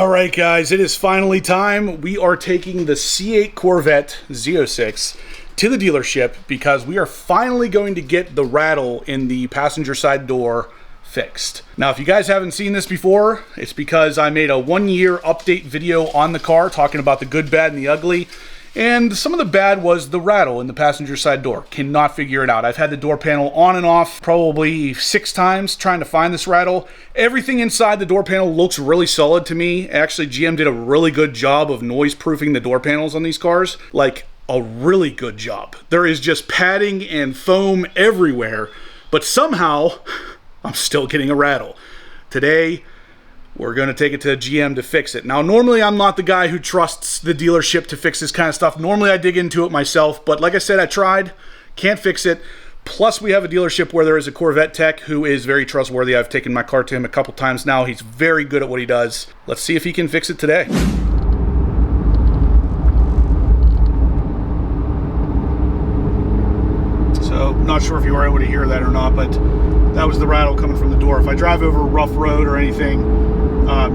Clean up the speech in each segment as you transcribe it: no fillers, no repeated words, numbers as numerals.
All right, guys, it is finally time. We are taking the C8 Corvette Z06 to the dealership because we are finally going to get the rattle in the passenger side door fixed. Now, if you guys haven't seen this before, it's because I made a 1-year update video on the car talking about the good, bad, and the ugly. And some of the bad was the rattle in the passenger side door. Cannot figure it out. I've had the door panel on and off probably 6 times trying to find this rattle. Everything inside the door panel looks really solid to me. Actually, GM did a really good job of noise proofing the door panels on these cars. Like, a really good job. There is just padding and foam everywhere, but somehow I'm still getting a rattle. Today, we're going to take it to GM to fix it. Now, normally I'm not the guy who trusts the dealership to fix this kind of stuff. Normally I dig into it myself, but like I said, I tried, can't fix it. Plus, we have a dealership where there is a Corvette tech who is very trustworthy. I've taken my car to him a couple times now. He's very good at what he does. Let's see if he can fix it today. So, not sure if you were able to hear that or not, but that was the rattle coming from the door. If I drive over a rough road or anything,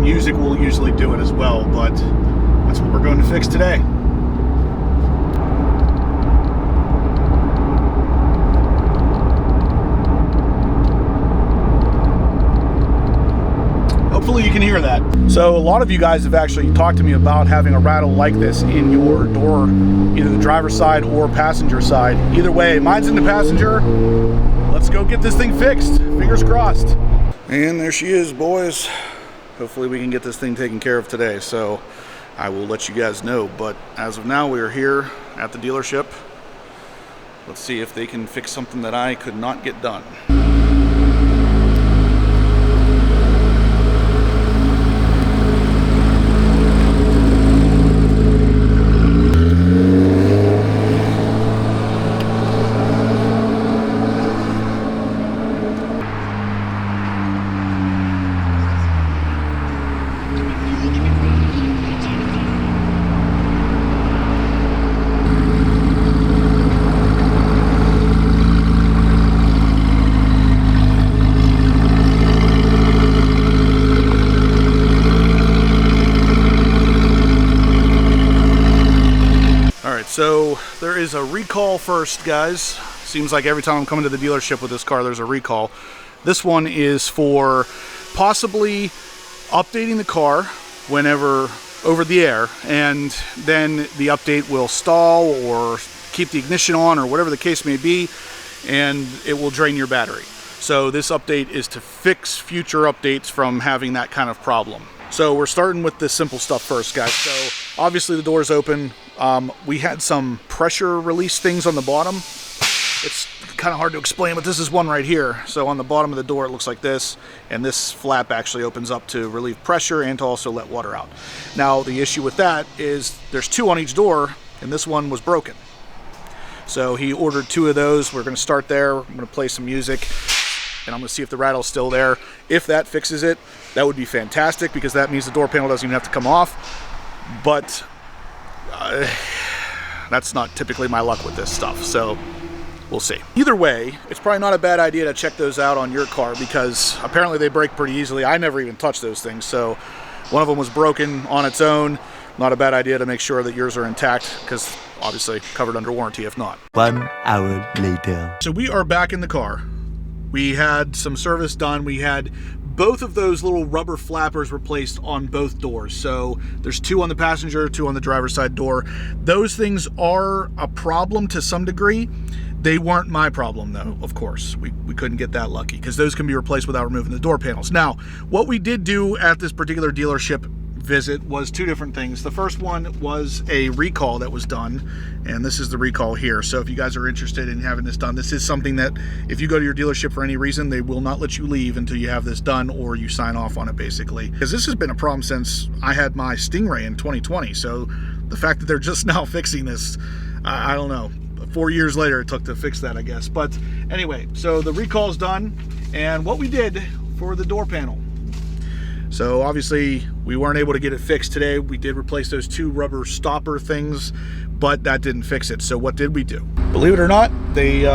music will usually do it as well, but that's what we're going to fix today. Hopefully you can hear that. So a lot of you guys have actually talked to me about having a rattle like this in your door, either the driver's side or passenger side. Either way, mine's in the passenger. Let's go get this thing fixed. Fingers crossed. And there she is, boys. Hopefully we can get this thing taken care of today, so I will let you guys know. But as of now, we are here at the dealership. Let's see if they can fix something that I could not get done. So there is a recall first, guys. Seems like every time I'm coming to the dealership with this car, there's a recall. This one is for possibly updating the car whenever over the air, and then the update will stall or keep the ignition on or whatever the case may be, and it will drain your battery. So this update is to fix future updates from having that kind of problem. So we're starting with the simple stuff first, guys. So obviously the door's open. We had some pressure release things on the bottom. It's kind of hard to explain, but this is one right here. So on the bottom of the door, it looks like this, and this flap actually opens up to relieve pressure and to also let water out. Now, the issue with that is there's 2 on each door, and this one was broken. So he ordered 2 of those. We're going to start there. I'm going to play some music, and I'm going to see if the rattle's still there. If that fixes it, that would be fantastic, because that means the door panel doesn't even have to come off. But that's not typically my luck with this stuff, so we'll see. Either way, it's probably not a bad idea to check those out on your car, because apparently they break pretty easily. I never even touched those things, so one of them was broken on its own. Not a bad idea to make sure that yours are intact, because obviously covered under warranty if not. 1 hour later. So we are back in the car. We had some service done. We had both of those little rubber flappers replaced on both doors. So there's 2 on the passenger, 2 on the driver's side door. Those things are a problem to some degree. They weren't my problem though, of course. We couldn't get that lucky, because those can be replaced without removing the door panels. Now, what we did do at this particular dealership visit was 2 different things. The first one was a recall that was done, and this is the recall here. So if you guys are interested in having this done, this is something that if you go to your dealership for any reason, they will not let you leave until you have this done or you sign off on it, basically. Because this has been a problem since I had my Stingray in 2020. So the fact that they're just now fixing this, I don't know. 4 years later it took to fix that, I guess. But anyway, so the recall's done, and what we did for the door panel. So obviously we weren't able to get it fixed today. We did replace those 2 rubber stopper things, but that didn't fix it. So what did we do? Believe it or not, they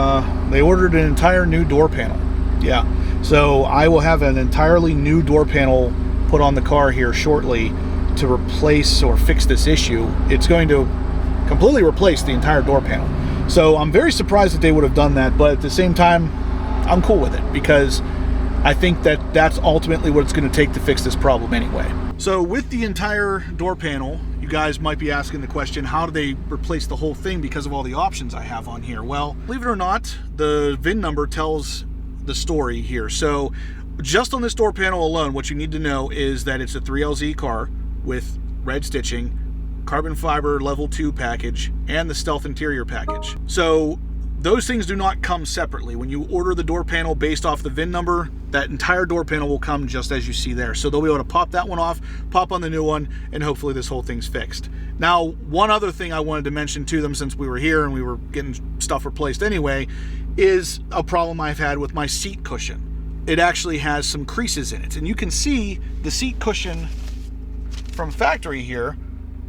ordered an entire new door panel. Yeah, so I will have an entirely new door panel put on the car here shortly. to replace or fix this issue, it's going to completely replace the entire door panel. So I'm very surprised that they would have done that, but at the same time, I'm cool with it because I think that that's ultimately what it's going to take to fix this problem anyway. So with the entire door panel, you guys might be asking the question, how do they replace the whole thing because of all the options I have on here? Well, believe it or not, the VIN number tells the story here. So just on this door panel alone, what you need to know is that it's a 3LZ car with red stitching, carbon fiber level 2 package, and the stealth interior package. So those things do not come separately. When you order the door panel based off the VIN number, that entire door panel will come just as you see there. So they'll be able to pop that one off, pop on the new one, and hopefully this whole thing's fixed. Now, one other thing I wanted to mention to them since we were here and we were getting stuff replaced anyway, is a problem I've had with my seat cushion. It actually has some creases in it. And you can see the seat cushion from factory here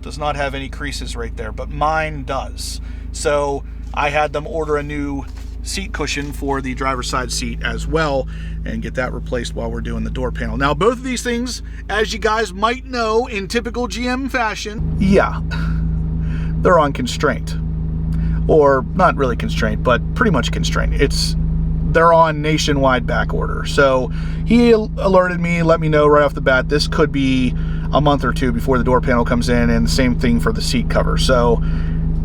does not have any creases right there, but mine does. So I had them order a new seat cushion for the driver's side seat as well and get that replaced while we're doing the door panel. Now, both of these things, as you guys might know in typical GM fashion, yeah, they're on constraint. Or not really constraint, but pretty much constraint. They're on nationwide back order. So he alerted me, let me know right off the bat, this could be a month or two before the door panel comes in, and the same thing for the seat cover. So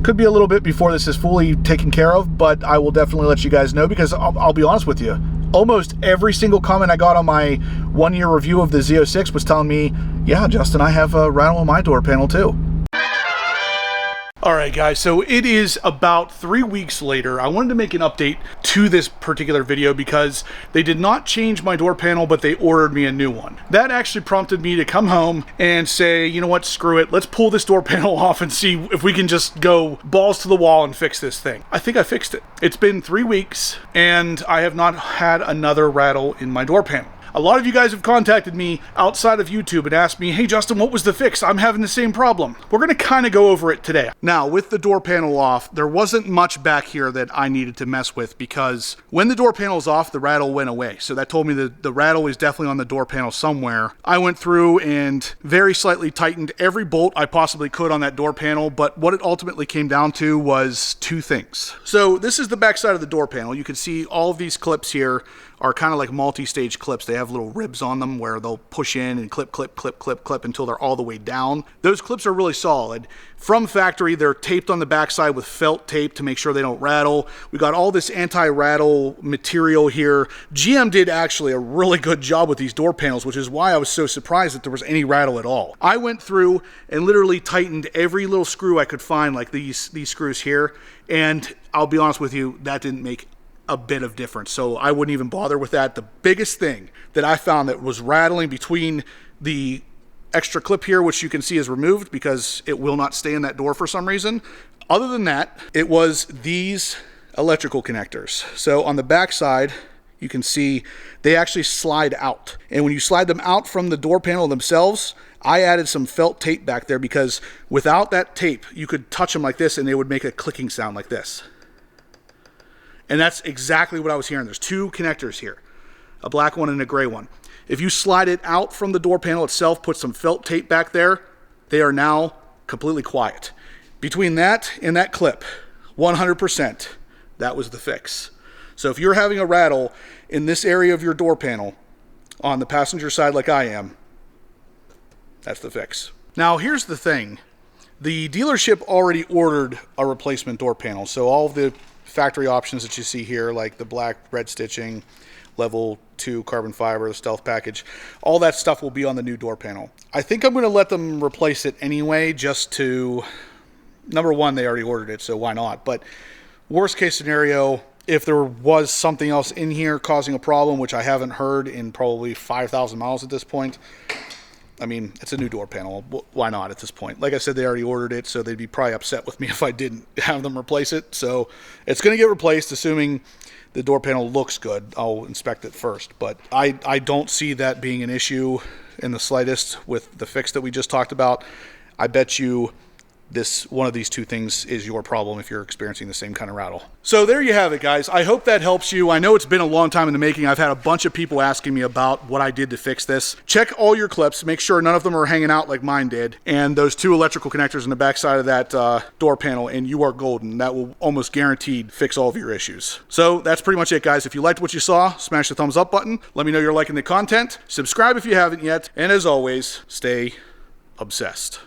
could be a little bit before this is fully taken care of, but I will definitely let you guys know because I'll be honest with you. Almost every single comment I got on my 1-year review of the Z06 was telling me, yeah, Justin, I have a rattle on my door panel too. Alright guys, so it is about 3 weeks later. I wanted to make an update to this particular video because they did not change my door panel, but they ordered me a new one. That actually prompted me to come home and say, you know what, screw it. Let's pull this door panel off and see if we can just go balls to the wall and fix this thing. I think I fixed it. It's been 3 weeks and I have not had another rattle in my door panel. A lot of you guys have contacted me outside of YouTube and asked me, hey Justin, what was the fix? I'm having the same problem. We're gonna kind of go over it today. Now, with the door panel off, there wasn't much back here that I needed to mess with because when the door panel is off, the rattle went away. So that told me that the rattle is definitely on the door panel somewhere. I went through and very slightly tightened every bolt I possibly could on that door panel, but what it ultimately came down to was 2 things. So this is the back side of the door panel. You can see all of these clips here are kind of like multi-stage clips. They have little ribs on them where they'll push in and clip, clip, clip, clip, clip until they're all the way down. Those clips are really solid. From factory, they're taped on the backside with felt tape to make sure they don't rattle. We got all this anti-rattle material here. GM did actually a really good job with these door panels, which is why I was so surprised that there was any rattle at all. I went through and literally tightened every little screw I could find, like these screws here, and I'll be honest with you, that didn't make a bit of difference. So I wouldn't even bother with that. The biggest thing that I found that was rattling between the extra clip here, which you can see is removed because it will not stay in that door for some reason. Other than that, it was these electrical connectors. So on the back side, you can see they actually slide out. And when you slide them out from the door panel themselves, I added some felt tape back there because without that tape, you could touch them like this and they would make a clicking sound like this. And that's exactly what I was hearing. There's 2 connectors here, a black one and a gray one. If you slide it out from the door panel itself, put some felt tape back there, they are now completely quiet. Between that and that clip, 100%, that was the fix. So if you're having a rattle in this area of your door panel on the passenger side like I am, that's the fix. Now here's the thing. The dealership already ordered a replacement door panel. So all of the factory options that you see here, like the black red stitching, level 2 carbon fiber, the stealth package, all that stuff will be on the new door panel. I think I'm going to let them replace it anyway, just to, number one, they already ordered it, so why not? But worst case scenario, if there was something else in here causing a problem, which I haven't heard in probably 5,000 miles at this point, I mean, it's a new door panel. Why not at this point? Like I said, they already ordered it, so they'd be probably upset with me if I didn't have them replace it. So it's going to get replaced, assuming the door panel looks good. I'll inspect it first. But I don't see that being an issue in the slightest with the fix that we just talked about. I bet you one of these two things is your problem if you're experiencing the same kind of rattle. So there you have it, guys. I hope that helps you. I know it's been a long time in the making. I've had a bunch of people asking me about what I did to fix this. Check all your clips, make sure none of them are hanging out like mine did, and those 2 electrical connectors in the back side of that door panel, and you are golden. That will almost guaranteed fix all of your issues. So that's pretty much it, guys. If you liked what you saw, smash the thumbs up button. Let me know you're liking the content. Subscribe if you haven't yet, and as always, stay obsessed.